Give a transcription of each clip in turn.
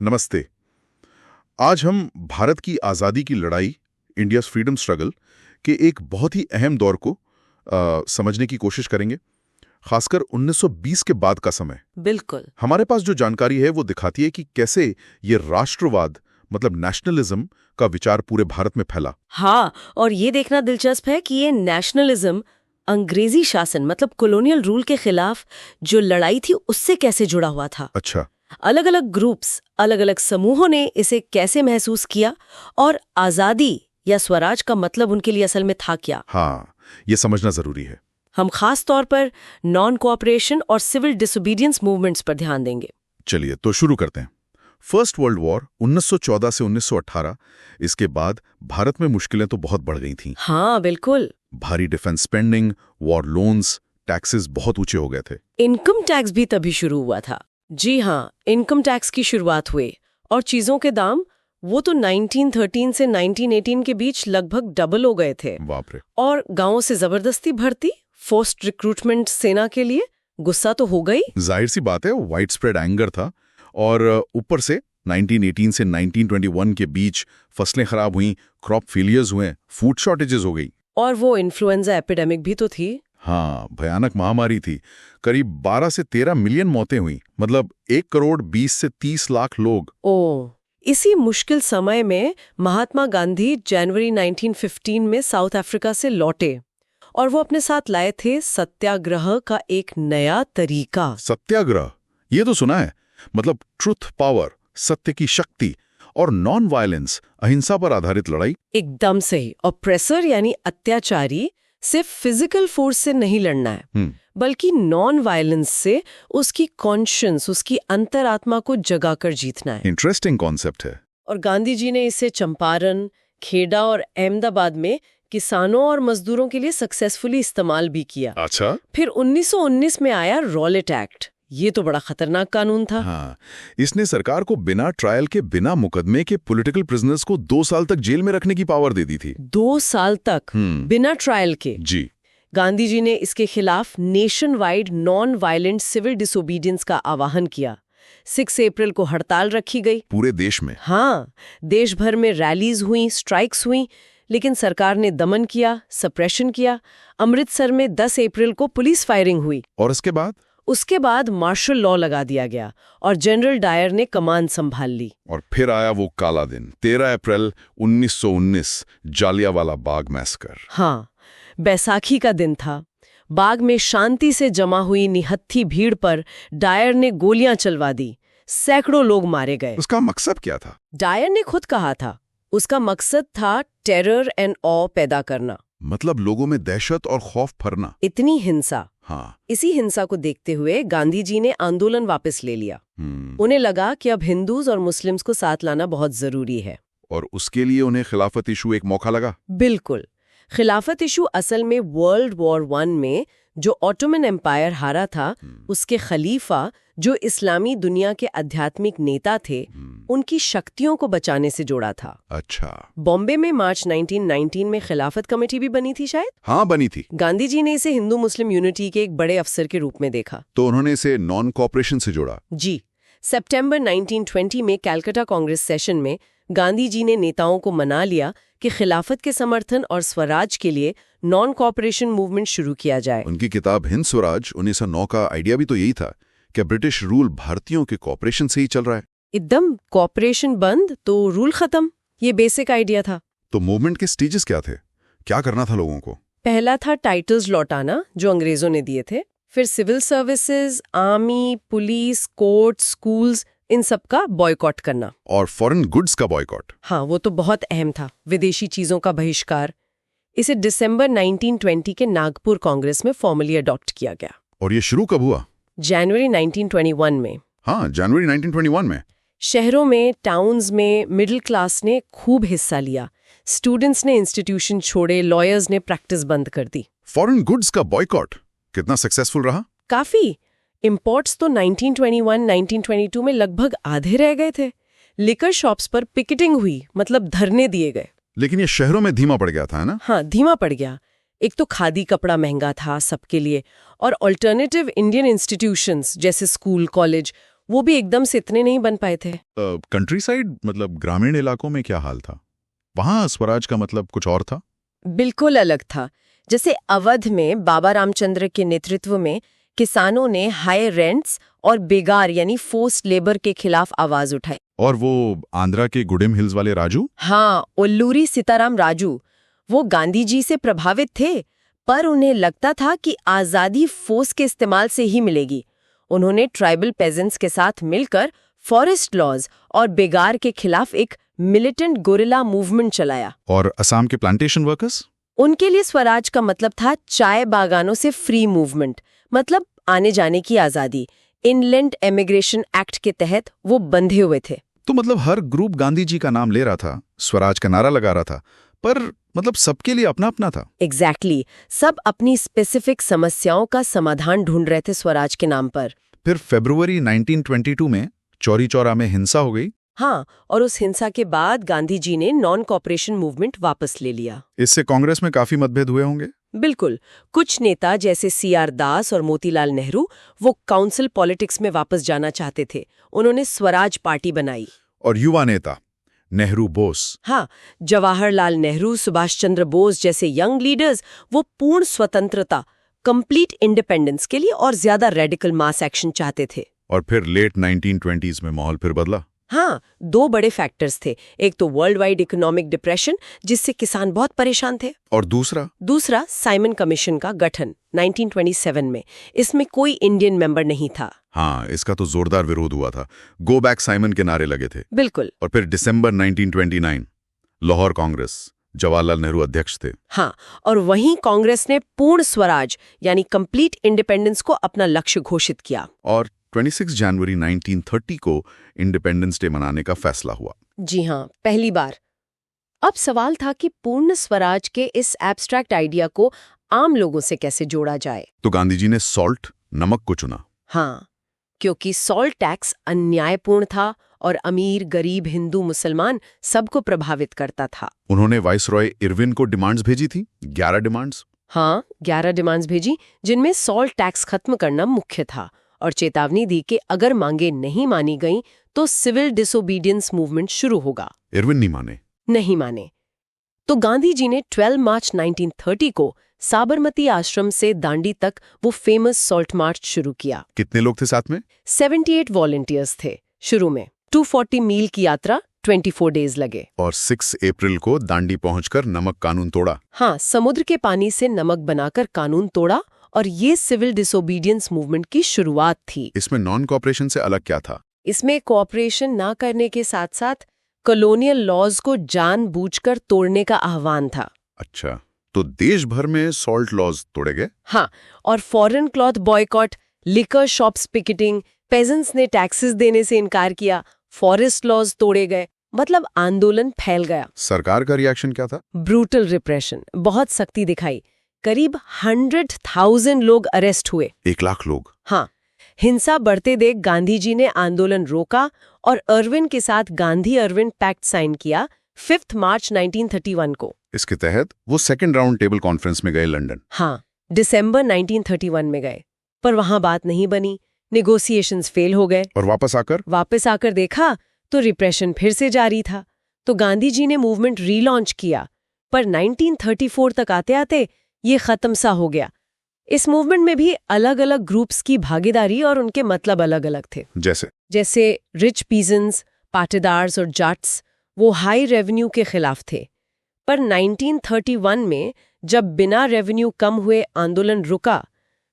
नमस्ते। आज हम भारत की आज़ादी की लड़ाई, इंडियाज़ फ्रीडम स्ट्रगल के एक बहुत ही अहम दौर को समझने की कोशिश करेंगे, खासकर 1920 के बाद का समय। बिल्कुल। हमारे पास जो जानकारी है वो दिखाती है कि कैसे ये राष्ट्रवाद मतलब नेशनलिज्म का विचार पूरे भारत में फैला। हाँ, और ये देखना दिलचस्प है कि ये नेशनलिज्म अंग्रेजी शासन मतलब कॉलोनियल रूल के खिलाफ जो लड़ाई थी उससे कैसे जुड़ा हुआ था। अच्छा। अलग अलग ग्रुप्स, अलग अलग समूहों ने इसे कैसे महसूस किया और आज़ादी या स्वराज का मतलब उनके लिए असल में था क्या। हाँ, ये समझना जरूरी है। हम खास तौर पर नॉन कोऑपरेशन और सिविल डिसोबीडियंस मूवमेंट्स पर ध्यान देंगे। चलिए तो शुरू करते हैं। फर्स्ट वर्ल्ड वॉर 1914 से 1918, इसके बाद भारत में मुश्किलें तो बहुत बढ़ गई थीं। हाँ बिल्कुल। भारी defence spending, war loans, taxes बहुत ऊंचे हो गए थे। इनकम टैक्स भी तभी शुरू हुआ था। जी हाँ, इनकम टैक्स की शुरुआत हुई और चीजों के दाम वो तो 1913 से 1918 के बीच लगभग डबल हो गए थे। बाप रे। और गांवों से जबरदस्ती भर्ती, फोर्स्ड रिक्रूटमेंट सेना के लिए, गुस्सा तो हो गई। जाहिर सी बात है, वाइड स्प्रेड एंगर था और ऊपर से 1918 से 1921 के बीच फसलें खराब हुई, क्रॉप फेलियर्स हुए, फूड शॉर्टेजेस हो गई। और वो इन्फ्लुएंजा एपिडेमिक भी तो थी। हाँ, भयानक महामारी थी। करीब 12 से 13 मिलियन मौतें हुई, मतलब 1 करोड़ 20 से 30 लाख लोग। ओह, इसी मुश्किल समय में महात्मा गांधी जनवरी 1915 में साउथ अफ्रीका से लौटे और वो अपने साथ लाए थे सत्याग्रह का एक नया तरीका। सत्याग्रह, ये तो सुना है। मतलब ट्रुथ पावर, सत्य की शक्ति और नॉन वायलेंस, अहिंसा पर आधारित लड़ाई। एकदम सही। ऑप्रेसर यानी अत्याचारी सिर्फ फिजिकल फोर्स से नहीं लड़ना है, बल्कि नॉन वायलेंस से उसकी कॉन्शियंस, उसकी अंतरात्मा को जगाकर जीतना है। इंटरेस्टिंग कॉन्सेप्ट है। और गांधी जी ने इसे चंपारण, खेड़ा और अहमदाबाद में किसानों और मजदूरों के लिए सक्सेसफुली इस्तेमाल भी किया। अच्छा। फिर 1919 में आया रॉलेट एक्ट। ये तो बड़ा खतरनाक कानून था। हाँ, इसने सरकार को बिना ट्रायल के, बिना मुकदमे के पॉलिटिकल प्रिजनर्स को 2 साल तक जेल में रखने की पावर दे दी थी। 2 साल तक बिना ट्रायल के। जी। गांधी जी ने इसके खिलाफ nationwide non violent civil disobedience का आह्वान किया। 6 अप्रैल को हड़ताल रखी गई पूरे देश में। हाँ, देश भर में रैलीज हुई, स्ट्राइक्स हुई, लेकिन सरकार ने दमन किया, सप्रेशन किया। अमृतसर में 10 अप्रैल को पुलिस फायरिंग हुई और उसके बाद मार्शल लॉ लगा दिया गया और जनरल डायर ने कमान संभाल ली। और फिर आया वो काला दिन, 13 अप्रैल 1919, जालियांवाला बाग मैसकर। हाँ, बैसाखी का दिन था। बाग में शांति से जमा हुई निहत्थी भीड़ पर डायर ने गोलियां चलवा दी। सैकड़ों लोग मारे गए। उसका मकसद क्या था? डायर ने खुद कहा था, उसका मकसद था टेरर एंड ऑ पैदा करना, मतलब लोगों में दहशत और खौफ भरना। इतनी हिंसा। हाँ। इसी हिंसा को देखते हुए गांधी जी ने आंदोलन वापस ले लिया। उन्हें लगा कि अब हिंदूज और मुस्लिम्स को साथ लाना बहुत जरूरी है। और उसके लिए उन्हें खिलाफत इशू एक मौका लगा। बिल्कुल। खिलाफत इशू असल में वर्ल्ड वॉर 1 में जो ऑटोमन एम्पायर हारा था, उसके खलीफा जो इस्लामी दुनिया के आध्यात्मिक नेता थे, उनकी शक्तियों को बचाने से जोड़ा था। अच्छा। बॉम्बे में मार्च 1919 में खिलाफत कमेटी भी बनी थी शायद। हाँ, बनी थी। गांधी जी ने इसे हिंदू मुस्लिम यूनिटी के एक बड़े अफसर के रूप में देखा। तो उन्होंने इसे नॉन कोऑपरेशन से जोड़ा। जी। सितंबर 1920 में कैलकाटा कांग्रेस सेशन में गांधी जी ने नेताओं को मना लिया कि खिलाफत के समर्थन और स्वराज के लिए नॉन कोऑपरेशन मूवमेंट शुरू किया जाए। उनकी किताब हिंद स्वराज 1909 का आइडिया भी तो यही था कि ब्रिटिश रूल भारतीयों के कोऑपरेशन से ही चल रहा है। एकदम, कोऑपरेशन बंद तो रूल खत्म, ये बेसिक आइडिया था। तो मूवमेंट के स्टेजेस क्या थे? क्या करना था लोगों को? पहला था टाइटल्स लौटाना जो अंग्रेजों ने दिए थे। फिर civil services, army, police, court, schools, इन सब का बॉयकॉट करना। और फॉरेन गुड्स का बॉयकॉट। हाँ, वो तो बहुत अहम था। विदेशी चीजों का बहिष्कार। इसे दिसंबर 1920 के नागपुर कांग्रेस में फॉर्मली अडॉप्ट किया गया। और ये शुरू कब हुआ? जनवरी 1921 में। हाँ, जनवरी 1921 में। शहरों में, टाउन्स में मिडिल क्लास ने खूब हिस्सा लिया। स्टूडेंट्स ने इंस्टीट्यूशन छोड़े, लॉयर्स ने प्रैक्टिस बंद कर दी। फॉरेन गुड्स का बॉयकॉट कितना सक्सेसफुल रहा? काफी। इंपोर्ट्स तो 1921-1922 में लगभग आधे रह गए थे। लिकर शॉप्स पर पिकेटिंग हुई, मतलब धरने दिए गए। लेकिन ये शहरों में धीमा पड़ गया था, है ना? हाँ, धीमा पड़ गया। एक तो खादी कपड़ा महंगा था सबके लिए, और अल्टरनेटिव इंडियन इंस्टीट्यूशंस जैसे स्कूल, कॉलेज, वो भी एकदम से इतने नहीं बन पाए थे। कंट्री साइड मतलब ग्रामीण इलाकों में क्या हाल था? वहां स्वराज का मतलब कुछ और था? बिल्कुल अलग था। जैसे अवध में बाबा रामचंद्र के नेतृत्व में किसानों ने हाई रेंट्स और बेगार यानी फोर्स्ड लेबर के खिलाफ आवाज उठाई। और वो आंध्रा के गुडिम हिल्स वाले राजू? हाँ, ओल्लूरी सीताराम राजू, वो गांधी जी से प्रभावित थे, पर उन्हें लगता था कि आजादी फोर्स के इस्तेमाल से ही मिलेगी। उन्होंने ट्राइबल पेजेंट्स के साथ मिलकर फॉरेस्ट लॉज और बेगार के खिलाफ एक मिलिटेंट गोरिल्ला मूवमेंट चलाया। और असम के प्लांटेशन वर्कर्स? उनके लिए स्वराज का मतलब था चाय बागानों से फ्री मूवमेंट, मतलब आने जाने की आजादी। इनलैंड एमिग्रेशन एक्ट के तहत वो बंधे हुए थे। तो मतलब हर ग्रुप गांधी जी का नाम ले रहा था, स्वराज का नारा लगा रहा था, पर मतलब सबके लिए अपना अपना था। एग्जैक्टली, सब अपनी स्पेसिफिक समस्याओं का समाधान ढूंढ रहे थे स्वराज के नाम पर। फिर फरवरी 1922 में चौरी चौरा में हिंसा हो गई। हाँ, और उस हिंसा के बाद गांधी जी ने नॉन कॉपरेशन मूवमेंट वापस ले लिया। इससे कांग्रेस में काफी मतभेद हुए होंगे। बिल्कुल, कुछ नेता जैसे सीआर दास और मोतीलाल नेहरू वो काउंसिल पॉलिटिक्स में वापस जाना चाहते थे। उन्होंने स्वराज पार्टी बनाई। और युवा नेता नेहरू बोस? हाँ, जवाहरलाल नेहरू, सुभाष चंद्र बोस जैसे यंग लीडर्स वो पूर्ण स्वतंत्रता, कंप्लीट इंडिपेंडेंस के लिए और ज्यादा रेडिकल मास एक्शन चाहते थे। और फिर लेट 1920s में माहौल फिर बदला। हाँ, दो बड़े फैक्टर्स थे। एक तो वर्ल्ड वाइड इकोनॉमिक डिप्रेशन, जिससे किसान बहुत परेशान थे, और दूसरा साइमन कमीशन का गठन 1927 में। इसमें कोई इंडियन मेंबर नहीं था। हाँ, इसका तो जोरदार विरोध हुआ था। गो बैक साइमन के नारे लगे थे। बिल्कुल। और फिर दिसंबर 1929 लाहौर कांग्रेस, जवाहरलाल नेहरू अध्यक्ष थे। हाँ, और वहीं कांग्रेस ने पूर्ण स्वराज यानी कंप्लीट इंडिपेंडेंस को अपना लक्ष्य घोषित किया। और 26 जनवरी 1930 को इंडिपेंडेंस डे मनाने का फैसला हुआ। जी हाँ, पहली बार। अब सवाल था कि पूर्ण स्वराज के इस एब्स्ट्रैक्ट आइडिया को आम लोगों से कैसे जोड़ा जाए। तो गांधी जी ने सॉल्ट, नमक को चुना। हाँ, क्योंकि सॉल्ट टैक्स अन्यायपूर्ण था और अमीर, गरीब, हिंदू, मुसलमान सबको प्रभावित करता था। उन्होंने वाइसरॉय इरविन को डिमांड्स भेजी थी, 11 डिमांड्स। हाँ, 11 डिमांड्स भेजी, जिनमें सॉल्ट टैक्स खत्म करना मुख्य था, और चेतावनी दी कि अगर मांगे नहीं मानी गईं तो सिविल डिसोबीडियंस मूवमेंट शुरू होगा। इरविन नहीं माने। तो गांधी जी ने 12 मार्च 1930 को साबरमती आश्रम से दांडी तक वो फेमस सॉल्ट मार्च शुरू किया। कितने लोग थे साथ में? 78 वॉलंटियर्स थे शुरू में। 240 मील की यात्रा, 24 डेज लगे। और 6 अप्रैल को दांडी पहुंचकर नमक कानून तोड़ा। हाँ, समुद्र के पानी से नमक बनाकर कानून तोड़ा, और ये सिविल डिसोबीडियंस मूवमेंट की शुरुआत थी। इसमें नॉन कॉपरेशन से अलग क्या था? इसमें कोऑपरेशन ना करने के साथ साथ कॉलोनियल लॉज को जानबूझकर तोड़ने का आह्वान था। अच्छा, तो देश भर में सॉल्ट लॉज तोड़े गए? हाँ, और foreign cloth boycott, liquor shops picketing, pageants ने टैक्सेस देने से इनकार किया, फॉरेस्ट लॉज तोड़े गए, मतलब आंदोलन फैल गया। सरकार का रिएक्शन क्या था? ब्रूटल रिप्रेशन, बहुत सख्ती दिखाई। करीब 100,000 लोग अरेस्ट हुए। 1 लाख लोग? हाँ, हिंसा बढ़ते देख गांधी जी ने आंदोलन रोका और इरविन के साथ गांधी इरविन पैक्ट साइन किया 5 मार्च 1931 को। इसके तहत वो सेकंड राउंड टेबल कॉन्फ्रेंस में गए लंदन। हाँ, दिसंबर 1931 में गए, पर वहां बात नहीं बनी, नेगोशिएशंस फेल हो गए। और वापस आकर देखा तो रिप्रेशन फिर से जारी था। तो गांधी जी ने मूवमेंट रीलॉन्च किया, पर 1934 तक आते आते ये खत्म सा हो गया। इस मूवमेंट में भी अलग अलग ग्रुप्स की भागीदारी और उनके मतलब अलग अलग थे। जैसे रिच पीजेंट्स, पाटीदार्स और जाट्स, वो हाई रेवेन्यू के खिलाफ थे। पर 1931 में जब बिना रेवेन्यू कम हुए आंदोलन रुका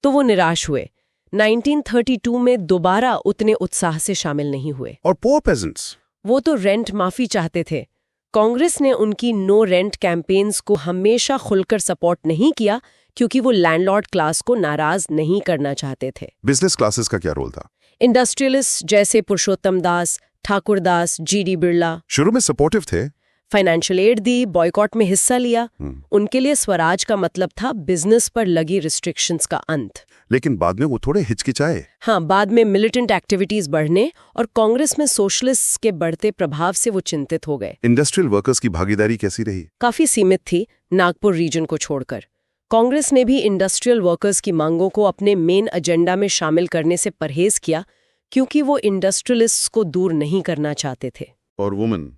तो वो निराश हुए। 1932 में दोबारा उतने उत्साह से शामिल नहीं हुए। और पुअर पेजेंट्स? वो तो रेंट माफी चाहते थे। कांग्रेस ने उनकी नो रेंट कैंपेन्स को हमेशा खुलकर सपोर्ट नहीं किया, क्योंकि वो लैंडलॉर्ड क्लास को नाराज नहीं करना चाहते थे। बिजनेस क्लासेस का क्या रोल था? इंडस्ट्रियलिस्ट जैसे पुरुषोत्तम दास, ठाकुर दास, जीडी बिरला शुरू में सपोर्टिव थे, फाइनेंशियल एड दी, बॉयकॉट में हिस्सा लिया। उनके लिए स्वराज का मतलब था बिजनेस पर लगी रिस्ट्रिक्शंस का अंत। लेकिन बाद में वो थोड़े हिचकिचाए। हाँ, बाद में मिलिटेंट एक्टिविटीज बढ़ने और कांग्रेस में सोशलिस्ट्स के बढ़ते प्रभाव से वो चिंतित हो गए। इंडस्ट्रियल वर्कर्स की भागीदारी कैसी रही? काफी सीमित थी, नागपुर रीजन को छोड़कर। कांग्रेस ने भी इंडस्ट्रियल वर्कर्स की मांगों को अपने मेन एजेंडा में शामिल करने से परहेज किया, क्योंकि वो इंडस्ट्रियलिस्ट्स को दूर नहीं करना चाहते थे। और वुमेन,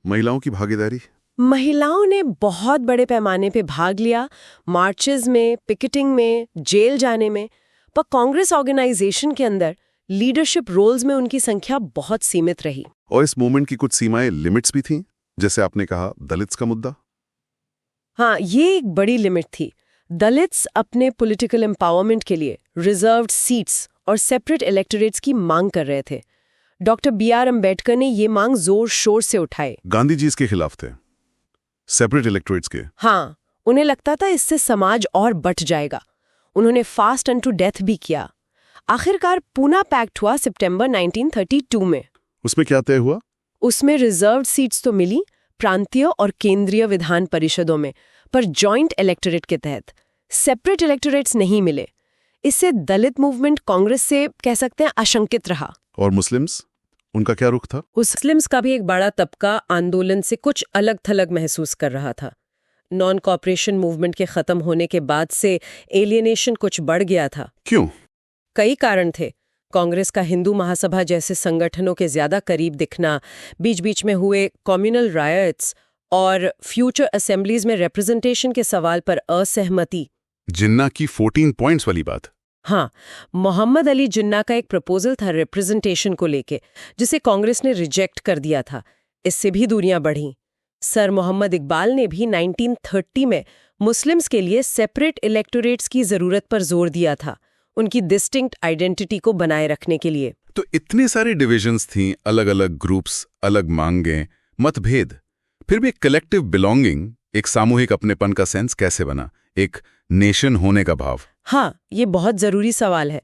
महिलाओं की भागीदारी? महिलाओं ने बहुत बड़े पैमाने पे भाग लिया, मार्चेस में, पिकेटिंग में, जेल जाने में, पर कांग्रेस ऑर्गेनाइजेशन के अंदर लीडरशिप रोल्स में उनकी संख्या बहुत सीमित रही। और इस मूवमेंट की कुछ सीमाएं, लिमिट्स भी थीं, जैसे आपने कहा दलित्स का मुद्दा। हाँ, ये एक बड़ी लिमिट थी। दलित्स अपने पॉलिटिकल एम्पावरमेंट के लिए रिजर्व्ड सीट्स और सेपरेट इलेक्टोरेट्स की मांग कर रहे थे। Doctor B R. अम्बेडकर ने ये मांग जोर शोर से उठाई। गांधी जी इसके खिलाफ थे, सेपरेट इलेक्टोरेट्स के। हाँ, उन्हें लगता था इससे समाज और बंट जाएगा। उन्होंने फास्ट अनटू डेथ भी किया। आखिरकार पूना पैक्ट हुआ सितंबर 1932 में। उसमें क्या तय हुआ? उसमें रिजर्व्ड सीट्स तो मिली प्रांतीय और केंद्रीय विधान परिषदों में, पर जॉइंट इलेक्टोरेट के तहत सेपरेट इलेक्टोरेट्स नहीं मिले। इससे दलित मूवमेंट कांग्रेस से कह सकते हैं आशंकित रहा। और मुस्लिम्स, उनका क्या रुख था? मुस्लिम्स का भी एक बड़ा तबका आंदोलन से कुछ अलग थलग महसूस कर रहा था। नॉन कॉपरेशन मूवमेंट के खत्म होने के बाद से एलियनेशन कुछ बढ़ गया था। क्यों? कई कारण थे। कांग्रेस का हिंदू महासभा जैसे संगठनों के ज्यादा करीब दिखना, बीच बीच में हुए कम्युनल रायट्स और फ्यूचर असेंबलीज में रिप्रेजेंटेशन के सवाल पर असहमति। जिन्ना की 14 पॉइंट्स वाली बात। हाँ, मोहम्मद अली जिन्ना का एक प्रपोजल था रिप्रेजेंटेशन को लेके, जिसे कांग्रेस ने रिजेक्ट कर दिया था। इससे भी दूरियां बढ़ीं। सर मोहम्मद इकबाल ने भी 1930 में मुस्लिम्स के लिए सेपरेट इलेक्टोरेट्स की जरूरत पर जोर दिया था, उनकी डिस्टिंक्ट आइडेंटिटी को बनाए रखने के लिए। तो इतने सारे डिविजन्स थीं, अलग अलग ग्रुप्स, अलग मांगें, मतभेद, फिर भी एक कलेक्टिव बिलोंगिंग, एक सामूहिक अपनेपन का सेंस कैसे बना, एक नेशन होने का भाव? हाँ, ये बहुत जरूरी सवाल है।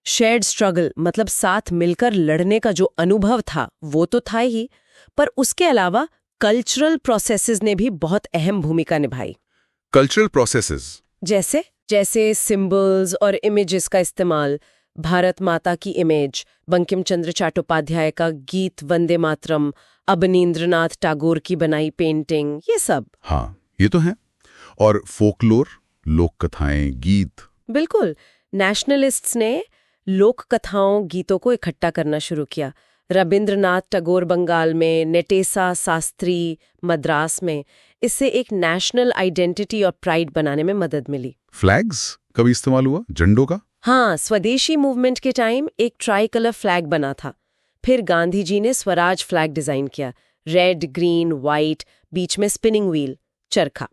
शेयर्ड स्ट्रगल मतलब साथ मिलकर लड़ने का जो अनुभव था वो तो था ही, पर उसके अलावा कल्चरल प्रोसेसेस ने भी बहुत अहम भूमिका निभाई। कल्चरल प्रोसेसेस जैसे सिंबल्स और इमेजेस का इस्तेमाल, भारत माता की इमेज, बंकिम चंद्र चट्टोपाध्याय का गीत वंदे मातरम, अवनींद्रनाथ टैगोर की बनाई पेंटिंग, ये सब। हाँ, ये तो है। और फोकलोर, लोक कथाएं, गीत। बिल्कुल, नेशनलिस्ट्स ने लोक कथाओं, गीतों को इकट्ठा करना शुरू किया। रविंद्रनाथ टैगोर बंगाल में, नेटेसा शास्त्री मद्रास में। इससे एक नेशनल आइडेंटिटी और प्राइड बनाने में मदद मिली। फ्लैग्स कभी इस्तेमाल हुआ, झंडों का? हाँ, स्वदेशी मूवमेंट के टाइम एक ट्राई कलर फ्लैग बना था। फिर गांधी जी ने स्वराज फ्लैग डिजाइन किया, रेड, ग्रीन, व्हाइट, बीच में स्पिनिंग व्हील, चरखा।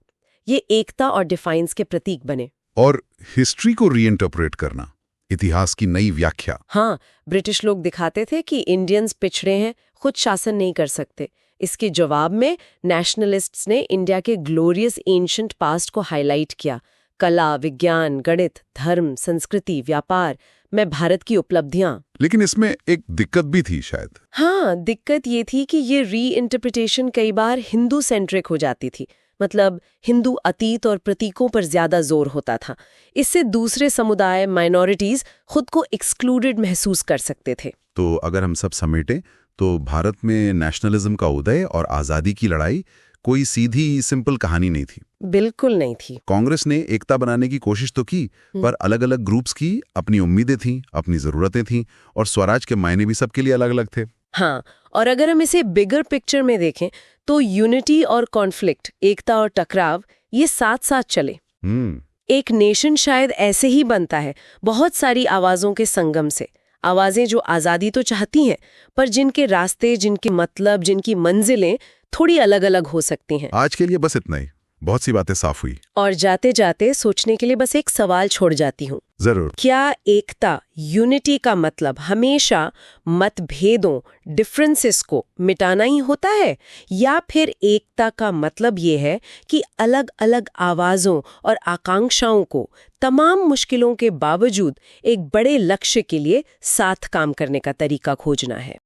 ये एकता और डिफाइंस के प्रतीक बने। और हिस्ट्री को रीइंटरप्रेट करना, इतिहास की नई व्याख्या। हाँ, ब्रिटिश लोग दिखाते थे कि इंडियंस पिछड़े हैं, खुद शासन नहीं कर सकते। इसके जवाब में नेशनलिस्ट्स ने इंडिया के ग्लोरियस एंशिएंट पास्ट को हाईलाइट किया। कला, विज्ञान, गणित, धर्म, संस्कृति, व्यापार में भारत की उपलब्धियां। लेकिन इसमें एक दिक्कत भी थी शायद। हाँ, दिक्कत ये थी कि ये रीइंटरप्रिटेशन कई बार हिंदू सेंट्रिक हो जाती थी। मतलब हिंदू अतीत और प्रतीकों पर ज्यादा जोर होता था। इससे दूसरे समुदाय, माइनॉरिटीज खुद को एक्सक्लूडेड महसूस कर सकते थे। तो अगर हम सब समेटें तो भारत में नेशनलिज्म का उदय और आज़ादी की लड़ाई कोई सीधी सिंपल कहानी नहीं थी। बिल्कुल नहीं थी। कांग्रेस ने एकता बनाने की कोशिश तो की, पर अलग अलग ग्रुप्स की अपनी उम्मीदें थीं, अपनी ज़रूरतें थीं, और स्वराज के मायने भी सबके लिए अलग अलग थे। हाँ, और अगर हम इसे बिगर पिक्चर में देखें तो यूनिटी और कॉन्फ्लिक्ट, एकता और टकराव, ये साथ साथ चले। एक नेशन शायद ऐसे ही बनता है, बहुत सारी आवाज़ों के संगम से। आवाज़ें जो आज़ादी तो चाहती हैं, पर जिनके रास्ते, जिनके मतलब, जिनकी मंजिलें थोड़ी अलग अलग हो सकती हैं। आज के लिए बस इतना ही। बहुत सी बातें साफ हुई, और जाते जाते सोचने के लिए बस एक सवाल छोड़ जाती हूँ। जरूर। क्या एकता, यूनिटी का मतलब हमेशा मतभेदों, डिफरेंसेस को मिटाना ही होता है, या फिर एकता का मतलब ये है कि अलग अलग आवाज़ों और आकांक्षाओं को तमाम मुश्किलों के बावजूद एक बड़े लक्ष्य के लिए साथ काम करने का तरीका खोजना है?